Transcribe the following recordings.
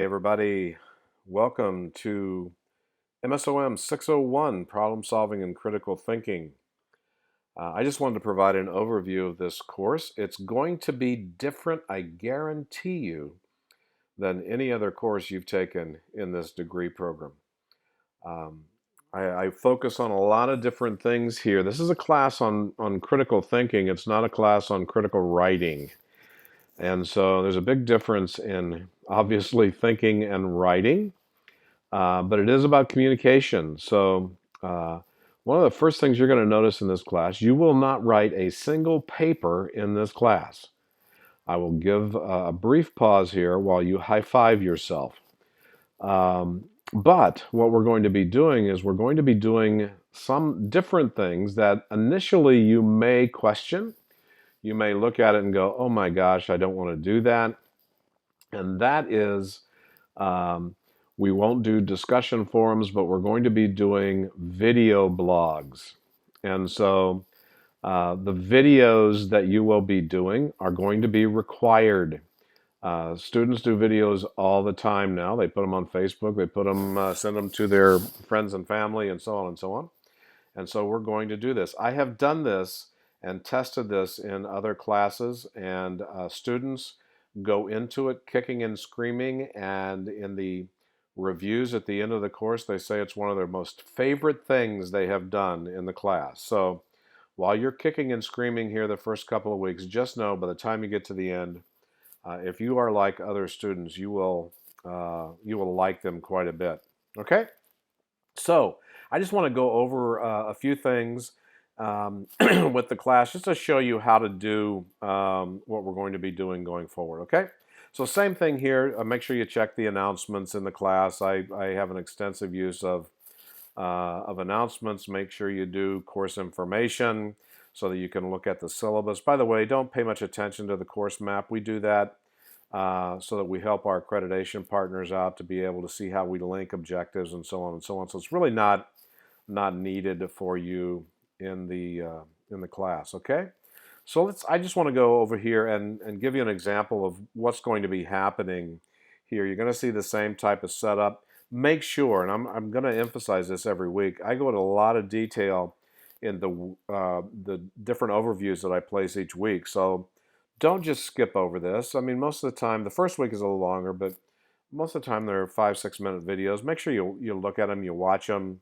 Hey everybody, welcome to MSOM 601, Problem Solving and Critical Thinking. I just wanted to provide an overview of this course. It's going to be different, I guarantee you, than any other course you've taken in this degree program. Um, I focus on a lot of different things here. This is a class on critical thinking. It's not a class on critical writing. And so there's a big difference in obviously thinking and writing. But it is about communication. So one of the first things you're going to notice in this class, you will not write a single paper in this class. I will give a brief pause here while you high five yourself. But what we're going to be doing is we're going to be doing some different things that initially you may question. You may look at it and go, oh my gosh, I don't want to do that. And that is we won't do discussion forums, but we're going to be doing video blogs. And so the videos that you will be doing are going to be required. Students do videos all the time now. They put them on Facebook, they put them, send them to their friends and family, and so on and so on. And so we're going to do this. I have done this and tested this in other classes, and students go into it kicking and screaming, and in the reviews at the end of the course, they say it's one of their most favorite things they have done in the class. So while you're kicking and screaming here the first couple of weeks, just know by the time you get to the end, if you are like other students, you will like them quite a bit. Okay? So I just want to go over a few things with the class just to show you how to do what we're going to be doing going forward, okay? So same thing here. Make sure you check the announcements in the class. I have an extensive use of announcements. Make sure you do course information so that you can look at the syllabus. By the way, don't pay much attention to the course map. We do that so that we help our accreditation partners out to be able to see how we link objectives and so on and so on. So it's really not needed for you in the class. Okay. So I just want to go over here and give you an example of what's going to be happening here. You're going to see the same type of setup. Make sure, and I'm going to emphasize this every week, I go into a lot of detail in the different overviews that I place each week. So don't just skip over this. I mean, most of the time, the first week is a little longer, but most of the time they're 5-6 minute videos. Make sure you look at them, you watch them,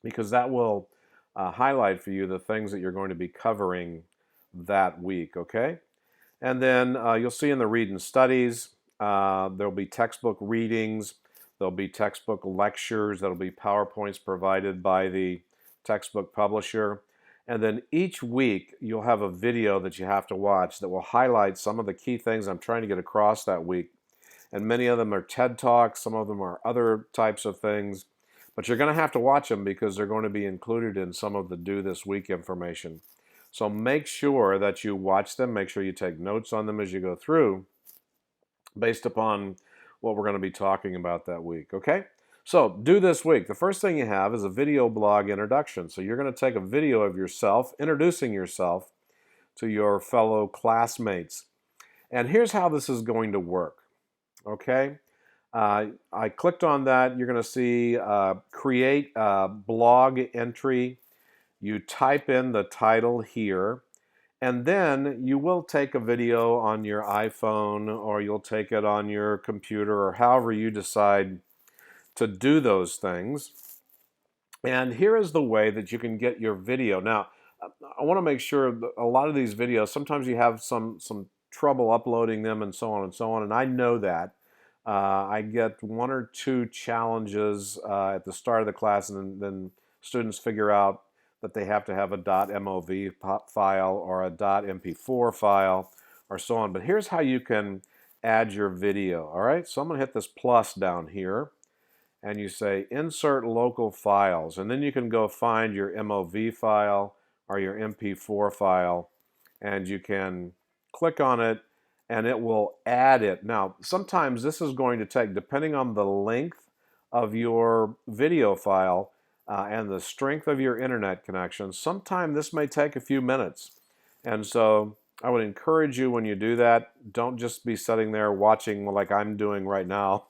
because that will highlight for you the things that you're going to be covering that week, okay? And then you'll see in the read and studies, there'll be textbook readings, there'll be textbook lectures, there'll be PowerPoints provided by the textbook publisher. And then each week you'll have a video that you have to watch that will highlight some of the key things I'm trying to get across that week. And many of them are TED Talks, some of them are other types of things. But you're going to have to watch them because they're going to be included in some of the due this week information. So make sure that you watch them, make sure you take notes on them as you go through based upon what we're going to be talking about that week, okay? So do this week. The first thing you have is a video blog introduction. So you're going to take a video of yourself, introducing yourself to your fellow classmates. And here's how this is going to work, okay? I clicked on that. You're going to see create a blog entry. You type in the title here, and then you will take a video on your iPhone, or you'll take it on your computer, or however you decide to do those things. And here is the way that you can get your video. Now, I want to make sure that a lot of these videos, sometimes you have some trouble uploading them and so on and so on, and I know that. I get 1 or 2 challenges at the start of the class, and then students figure out that they have to have a .mov file or a .mp4 file or so on. But here's how you can add your video. All right, so I'm going to hit this plus down here, and you say insert local files, and then you can go find your MOV file or your MP4 file, and you can click on it and it will add it. Now, sometimes this is going to take, depending on the length of your video file and the strength of your internet connection, sometimes this may take a few minutes. And so I would encourage you when you do that, don't just be sitting there watching like I'm doing right now,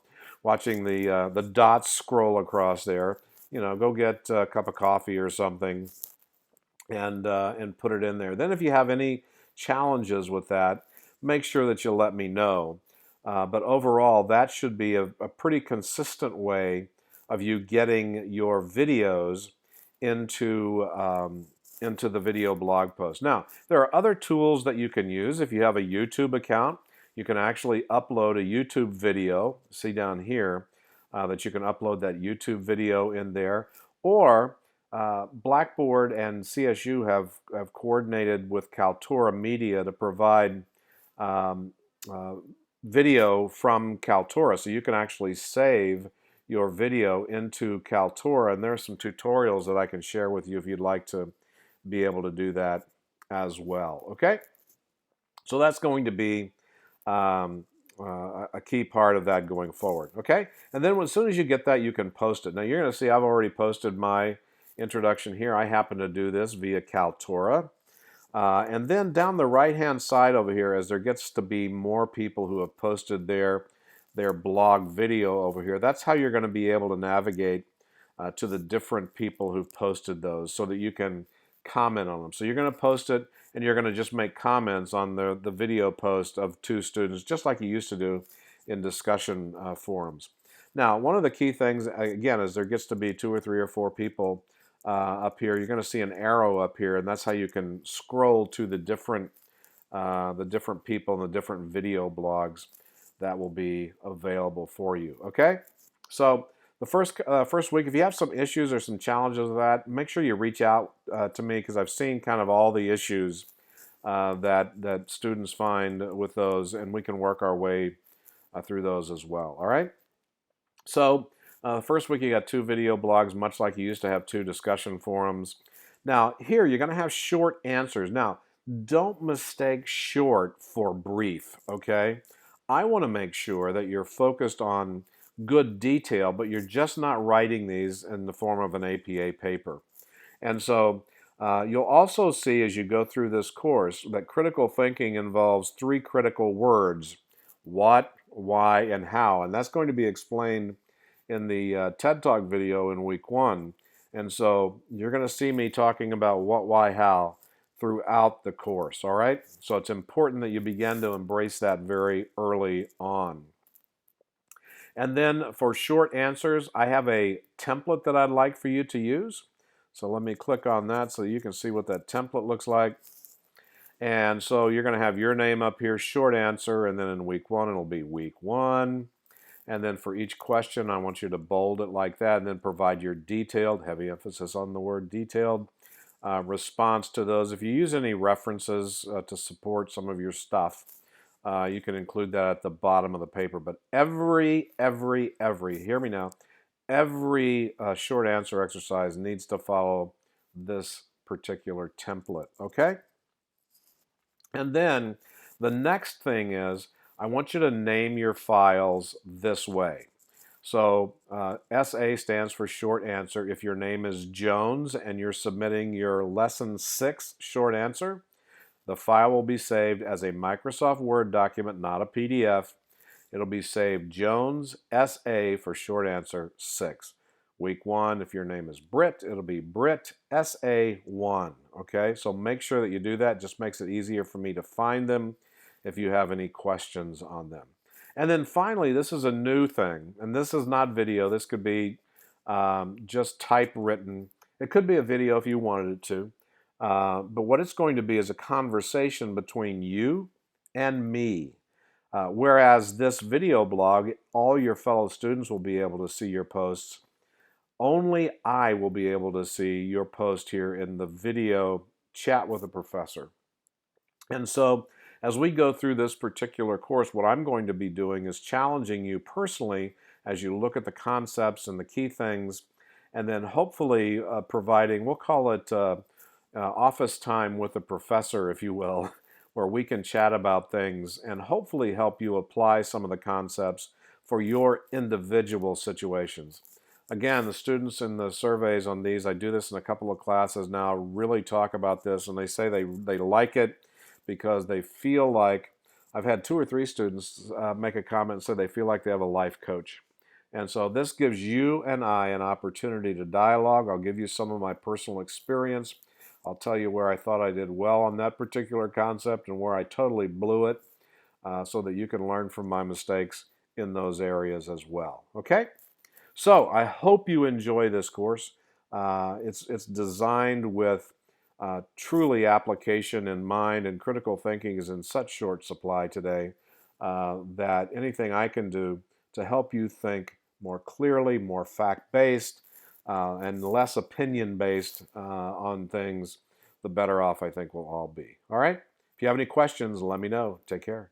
watching the dots scroll across there, go get a cup of coffee or something and put it in there. Then if you have any challenges with that, make sure that you let me know. But overall, that should be a pretty consistent way of you getting your videos into into the video blog post. Now, there are other tools that you can use. If you have a YouTube account, you can actually upload a YouTube video. See down here that you can upload that YouTube video in there. Or Blackboard and CSU have coordinated with Kaltura Media to provide um, uh, video from Kaltura. So you can actually save your video into Kaltura, and there's some tutorials that I can share with you if you'd like to be able to do that as well. Okay? So that's going to be a key part of that going forward. Okay? And then as soon as you get that, you can post it. Now you're going to see I've already posted my introduction here. I happen to do this via Kaltura. And then down the right-hand side over here, as there gets to be more people who have posted their blog video over here, that's how you're going to be able to navigate to the different people who've posted those so that you can comment on them. So you're going to post it, and you're going to just make comments on the video post of two students, just like you used to do in discussion forums. Now, one of the key things, again, as there gets to be 2 or 3 or 4 people up here, you're going to see an arrow up here, and that's how you can scroll to the different people and the different video blogs that will be available for you. Okay, so the first week, if you have some issues or some challenges with that, make sure you reach out to me, because I've seen kind of all the issues that students find with those, and we can work our way through those as well. All right, so. First week you got 2 video blogs, much like you used to have 2 discussion forums. Now here you're going to have short answers. Now don't mistake short for brief, okay? I want to make sure that you're focused on good detail, but you're just not writing these in the form of an APA paper. And so you'll also see as you go through this course that critical thinking involves 3 critical words: what, why, and how. And that's going to be explained in the TED Talk video in week 1. And so you're going to see me talking about what, why, how throughout the course, all right? So it's important that you begin to embrace that very early on. And then for short answers, I have a template that I'd like for you to use. So let me click on that so you can see what that template looks like. And so you're going to have your name up here, short answer, and then in week 1, it'll be week 1. And then for each question, I want you to bold it like that, and then provide your detailed, heavy emphasis on the word detailed, response to those. If you use any references to support some of your stuff, you can include that at the bottom of the paper. But every, hear me now, every short answer exercise needs to follow this particular template, okay? And then the next thing is, I want you to name your files this way. So SA stands for short answer. If your name is Jones and you're submitting your lesson 6 short answer, the file will be saved as a Microsoft Word document, not a PDF. It'll be saved Jones SA for short answer 6. Week 1, if your name is Britt, it'll be Britt SA1. Okay, so make sure that you do that. It just makes it easier for me to find them if you have any questions on them. And then finally, this is a new thing, and this is not video. This could be just typewritten. It could be a video if you wanted it to. But what it's going to be is a conversation between you and me. Whereas this video blog, all your fellow students will be able to see your posts. Only I will be able to see your post here in the video chat with a professor. And so as we go through this particular course, what I'm going to be doing is challenging you personally as you look at the concepts and the key things, and then hopefully providing, we'll call it office time with the professor, if you will, where we can chat about things and hopefully help you apply some of the concepts for your individual situations. Again, the students in the surveys on these, I do this in a couple of classes now, really talk about this, and they say they like it because they feel like, I've had 2 or 3 students make a comment and say they feel like they have a life coach. And so this gives you and I an opportunity to dialogue. I'll give you some of my personal experience. I'll tell you where I thought I did well on that particular concept and where I totally blew it, so that you can learn from my mistakes in those areas as well. Okay? So I hope you enjoy this course. It's designed with truly application in mind, and critical thinking is in such short supply today that anything I can do to help you think more clearly, more fact-based, and less opinion-based on things, the better off I think we'll all be. All right? If you have any questions, let me know. Take care.